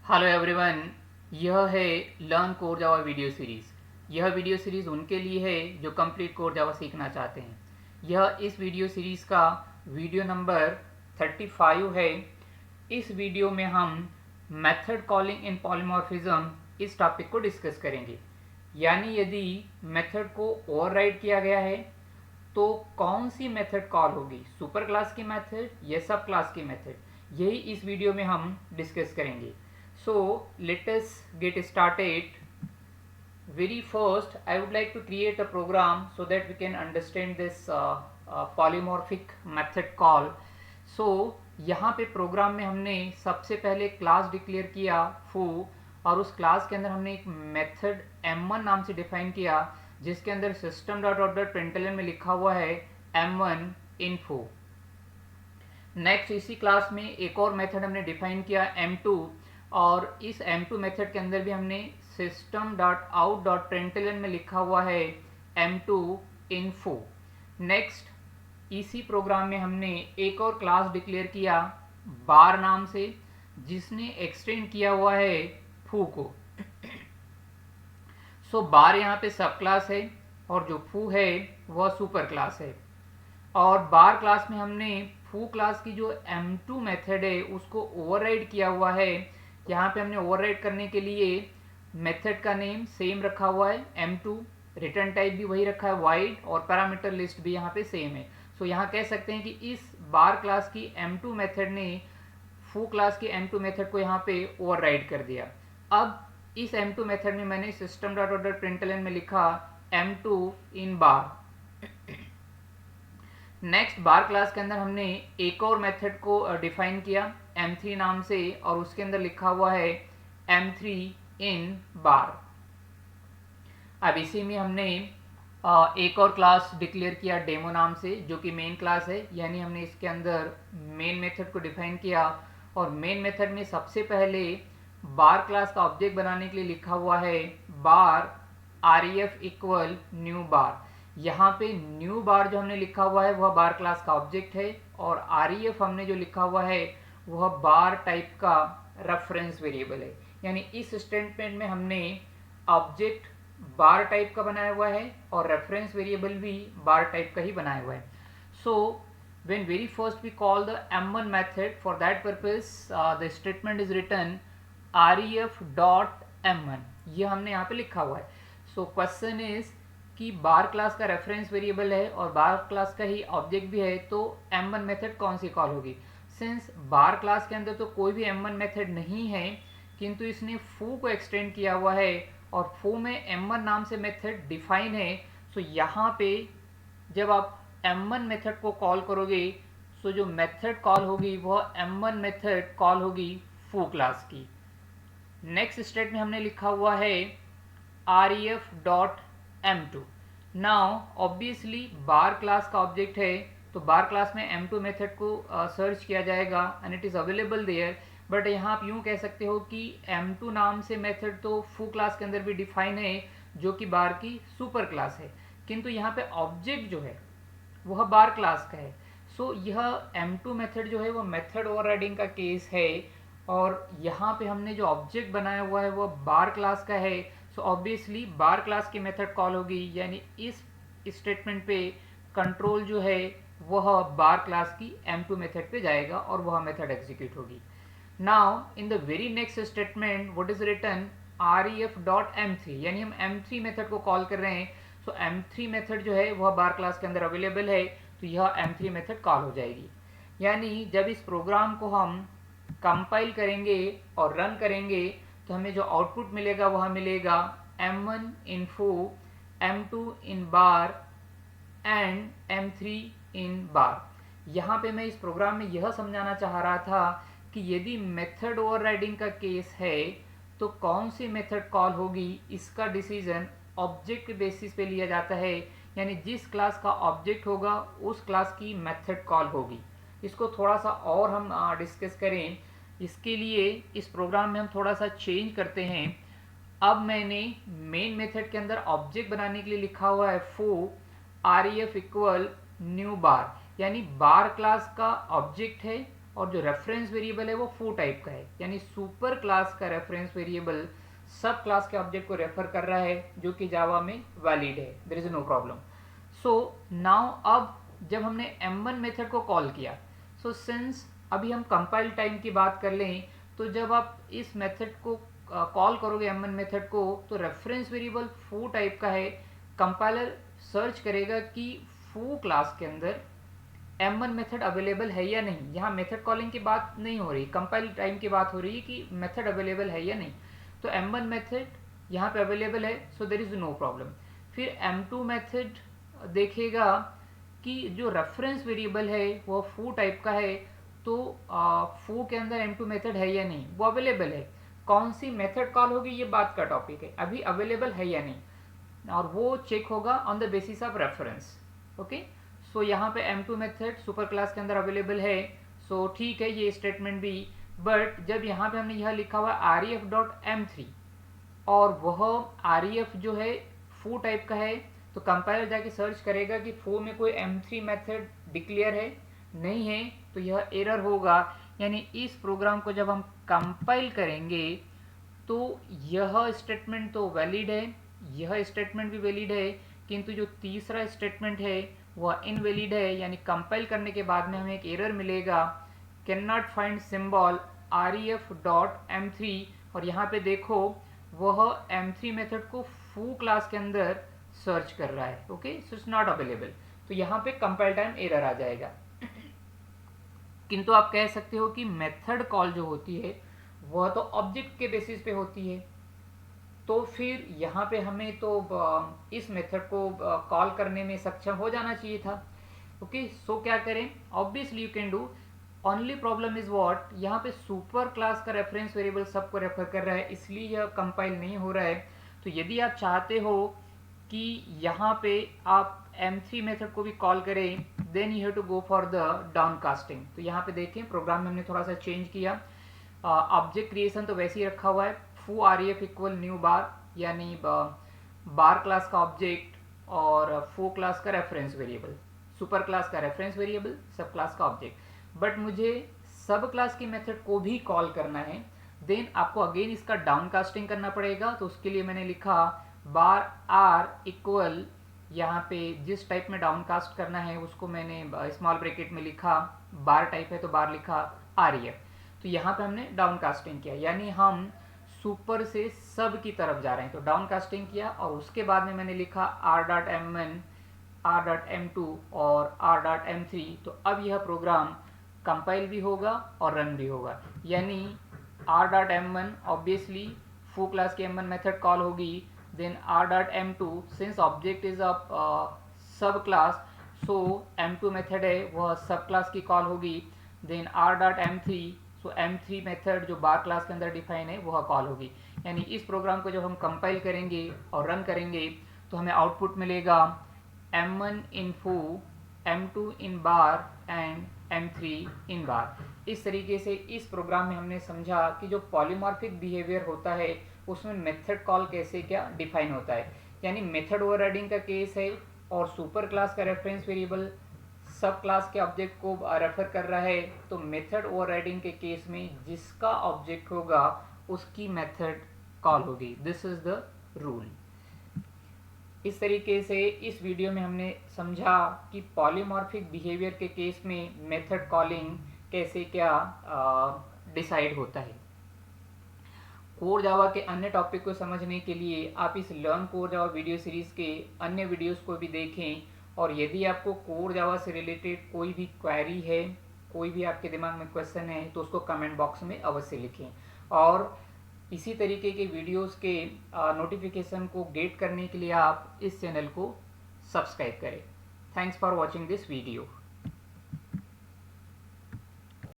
Hello everyone, यह है learn core Java video series. यह वीडियो सीरीज़ उनके लिए है जो कंप्लीट कोर जावा सीखना चाहते हैं। यह इस वीडियो सीरीज़ का वीडियो नंबर 35 है। इस वीडियो में हम मेथड कॉलिंग इन पॉलीमॉर्फिज्म इस टॉपिक को डिस्कस करेंगे। यानी यदि मेथड को ओवरराइड किया गया है तो कौन सी मेथड कॉल होगी, सुपर क्लास की मेथड या सब क्लास की मेथड, यही इस वीडियो में हम डिस्कस करेंगे। So let us get started. Very first, I would like to create a program so that we can understand this polymorphic method call. So यहाँ पे प्रोग्राम में हमने सबसे पहले क्लास डिक्लेयर किया foo, और उस क्लास के अंदर हमने एक मेथड m1 नाम से डिफाइन किया जिसके अंदर system dot out dot println में लिखा हुआ है m1 info। नेक्स्ट इसी क्लास में एक और मेथड हमने डिफाइन किया m2, और इस m2 मेथड के अंदर भी हमने system dot out dot println में लिखा हुआ है m2 info। नेक्स्ट इसी प्रोग्राम में हमने एक और क्लास डिक्लेयर किया बार नाम से जिसने एक्सटेंड किया हुआ है फू को। सो बार यहाँ पे सब क्लास है और जो फू है वह सुपर क्लास है। और बार क्लास में हमने फू क्लास की जो m2 मेथड है उसको ओवरराइड किया हुआ है। यहाँ पे हमने ओवरराइड करने के लिए मेथड का नेम सेम रखा हुआ है m2, रिटर्न टाइप भी वही रखा है वाइड, और पैरामीटर लिस्ट भी यहाँ पे सेम है। सो यहाँ कह सकते हैं कि इस बार क्लास की m2 मेथड ने फू क्लास की m2 मेथड को यहाँ पे ओवरराइड कर दिया। अब इस m2 मेथड में मैंने system dot out dot println में लिखा m2 इन बार। नेक्स्ट बार क्लास के अंदर हमने एक और मेथड को डिफाइन किया m3 नाम से, और उसके अंदर लिखा हुआ है m3 इन बार। अब इसी में हमने एक और क्लास डिक्लेयर किया डेमो नाम से जो कि मेन क्लास है। यानी हमने इसके अंदर मेन मेथड को डिफाइन किया, और मेन मेथड में सबसे पहले बार क्लास का ऑब्जेक्ट बनाने के लिए लिखा हुआ है बार ref इक्वल न्यू बार। यहाँ पे न्यू बार जो हमने लिखा हुआ है वह बार क्लास का ऑब्जेक्ट है, और ref हमने जो लिखा हुआ है वह बार टाइप का रेफरेंस वेरिएबल है। यानी इस स्टेटमेंट में हमने ऑब्जेक्ट बार टाइप का बनाया हुआ है और रेफरेंस वेरिएबल भी बार टाइप का ही बनाया हुआ है। सो when very first we call the m1 method, for that purpose the statement is written ref dot m1, ये हमने यहाँ पे लिखा हुआ है। सो क्वेश्चन इज कि बार क्लास का रेफरेंस वेरिएबल है और बार क्लास का ही ऑब्जेक्ट भी है, तो m1 मेथड कौन सी कॉल होगी। सिंस बार क्लास के अंदर तो कोई भी m1 मेथड नहीं है, किंतु इसने फू को एक्सटेंड किया हुआ है और फू में m1 नाम से मेथड डिफाइन है। सो यहाँ पे जब आप m1 मेथड को कॉल करोगे सो जो मेथड कॉल होगी वह m1 मेथड कॉल होगी फू क्लास की। नेक्स्ट स्टेट में हमने लिखा हुआ है ref dot m2। Now obviously bar class का ऑब्जेक्ट है तो बार क्लास में m2 मेथड को सर्च किया जाएगा and it is available there. But यहाँ आप यूँ कह सकते हो कि m2 नाम से मेथड तो फू क्लास के अंदर भी डिफाइन है जो कि बार की सुपर क्लास है, किंतु यहाँ पे ऑब्जेक्ट जो है वह बार क्लास का है। सो यह m2 मेथड जो है वह मेथड ओवरराइडिंग का केस है, और यहाँ पे हमने जो ऑब्जेक्ट बनाया हुआ है वह बार क्लास का है। सो ऑब्वियसली बार क्लास की मेथड कॉल होगी, यानी इस स्टेटमेंट पे कंट्रोल जो है वह बार क्लास की m2 मेथड पे जाएगा और वह मेथड एग्जीक्यूट होगी। Now in the very next statement what is written ref dot m3, यानी हम m3 मेथड को कॉल कर रहे हैं। सो m3 मेथड जो है वह बार क्लास के अंदर अवेलेबल है, तो यह m3 मेथड कॉल हो जाएगी। यानी जब इस प्रोग्राम को हम कंपाइल करेंगे और रन करेंगे तो हमें जो आउटपुट मिलेगा वह मिलेगा m1 इन फू, m2 in bar and m3 इन बार। यहाँ पे मैं इस प्रोग्राम में यह समझाना चाह रहा था कि यदि मेथड ओवरराइडिंग का केस है तो कौन सी मेथड कॉल होगी इसका डिसीजन ऑब्जेक्ट के बेसिस पे लिया जाता है। यानी जिस क्लास का ऑब्जेक्ट होगा उस क्लास की मेथड कॉल होगी। इसको थोड़ा सा और हम डिस्कस करें, इसके लिए इस प्रोग्राम में हम थोड़ा सा चेंज करते हैं। अब मैंने मेन मेथड के अंदर ऑब्जेक्ट बनाने के लिए लिखा हुआ है फू ref इक्वल न्यू बार, यानी बार क्लास का ऑब्जेक्ट है और जो रेफरेंस वेरिएबल है वो फू टाइप का है, यानी सुपर क्लास का रेफरेंस वेरिएबल सब क्लास के ऑब्जेक्ट को रेफर कर रहा है जो कि जावा में वैलिड है, there is no problem. So now अब जब हमने m1 मेथड को कॉल किया, सो सिंस अभी हम कंपाइल टाइम की बात कर लें, तो जब आप इस मेथड को कॉल करोगे m1 मेथड को, तो रेफरेंस वेरिएबल फू टाइप का है। कंपाइलर सर्च करेगा कि फू क्लास के अंदर m1 मेथड अवेलेबल है या नहीं। यहाँ मेथड कॉलिंग की बात नहीं हो रही, कंपाइल टाइम की बात हो रही है कि मेथड अवेलेबल है या नहीं। तो m1 मेथड यहाँ पे अवेलेबल है, so there is no problem. फिर m2 मेथड देखेगा कि जो रेफरेंस वेरिएबल है वो फू टाइप का है, तो फू के अंदर m2 मेथड है या नहीं, वो अवेलेबल है। कौन सी मेथड कॉल होगी ये बात का टॉपिक है, अभी अवेलेबल है या नहीं, और वो चेक होगा on the basis of reference. Okay, so यहाँ पे m2 मेथड सुपर क्लास के अंदर अवेलेबल है, सो ठीक है ये स्टेटमेंट भी। बट जब यहाँ पे हमने यह लिखा हुआ ref.m3 और वह ref जो है फू टाइप का है, तो कंपाइलर जाके सर्च करेगा कि फू में कोई m3 मेथड डिक्लेयर है, नहीं है, तो यह एरर होगा। यानी इस प्रोग्राम को जब हम कंपाइल करेंगे तो यह स्टेटमेंट तो वैलिड है, यह स्टेटमेंट भी वैलिड है, किंतु जो तीसरा स्टेटमेंट है वह इनवैलिड है। यानी कंपाइल करने के बाद में हमें एक एरर मिलेगा, can not find symbol ref.m3, और यहाँ पे देखो वह m3 मेथड को फू क्लास के अंदर सर्च कर रहा है। Okay, so it's not available, तो यहाँ पे कंपाइल टाइम एरर आ जाएगा। किंतु आप कह सकते हो कि मेथड कॉल जो होती है वह तो ऑब्जेक्ट के बेसिस पे होती है, तो फिर यहाँ पे हमें तो इस मेथड को कॉल करने में सक्षम हो जाना चाहिए था। ओके, सो क्या करें, obviously you can do, only problem is what, यहाँ पे सुपर क्लास का रेफरेंस वेरिएबल सबको रेफर कर रहा है, इसलिए यह कंपाइल नहीं हो रहा है। तो यदि आप चाहते हो कि यहाँ पे आप m3 मेथड को भी कॉल करें, then you have to go for the downcasting. तो यहाँ पे देखें प्रोग्राम में हमने थोड़ा सा चेंज किया, ऑब्जेक्ट क्रिएशन तो वैसे ही रखा हुआ है, फू ref इक्वल न्यू बार, यानी बार क्लास का ऑब्जेक्ट और फू क्लास का रेफरेंस वेरिएबल, सुपर क्लास का रेफरेंस वेरिएबल, सब क्लास का ऑब्जेक्ट। बट मुझे सब क्लास की मेथड को भी कॉल करना है, देन आपको अगेन इसका डाउनकास्टिंग करना पड़ेगा। तो उसके लिए मैंने लिखा बार आर इक्वल, यहाँ पे जिस टाइप में डाउनकास्ट करना है उसको मैंने स्मॉल ब्रैकेट में लिखा, बार टाइप है तो बार लिखा ref। तो यहाँ पे हमने डाउनकास्टिंग किया, यानी हम सुपर से सब की तरफ जा रहे हैं, तो डाउनकास्टिंग किया। और उसके बाद में मैंने लिखा r.m1, r.m2 और r.m3। तो अब यह प्रोग्राम कंपाइल भी होगा और रन भी होगा, यानी r.m1 ऑब्वियसली फू क्लास की m1 मेथड कॉल होगी, then r.m2 since object is a sub class, so m2 method है वह सब क्लास की कॉल होगी, देन r.m3, सो m3 मेथड जो बार क्लास के अंदर डिफाइन है वह कॉल होगी। यानी इस प्रोग्राम को जब हम कंपाइल करेंगे और रन करेंगे तो हमें आउटपुट मिलेगा m1 इन फू, m2 in bar and m3 इन बार। इस तरीके से इस प्रोग्राम में हमने समझा कि जो पॉलीमॉर्फिक बिहेवियर होता है उसमें मेथड कॉल कैसे क्या डिफाइन होता है, यानी मेथड ओवरराइडिंग का केस है और सुपर क्लास का रेफरेंस वेरिएबल सब क्लास के ऑब्जेक्ट को रेफर कर रहा है, तो मेथड ओवरराइडिंग के केस में जिसका ऑब्जेक्ट होगा उसकी मेथड कॉल होगी। This is the rule. इस तरीके से इस वीडियो में हमने समझा कि पॉलीमॉर्फिक बिहेवियर के केस में मेथड कॉलिंग कैसे क्या डिसाइड होता है। कोर जावा के अन्य टॉपिक को समझने के लिए आप इस learn core Java video series के अन्य वीडियोस को भी देखें, और यदि आपको कोर जावा से रिलेटेड कोई भी क्वेरी है, कोई भी आपके दिमाग में क्वेश्चन है, तो उसको कमेंट बॉक्स में अवश्य लिखें। और इसी तरीके के वीडियोस के नोटिफिकेशन को गेट करने के लिए आप इस चैनल को सब्सक्राइब करें। Thanks for watching this video.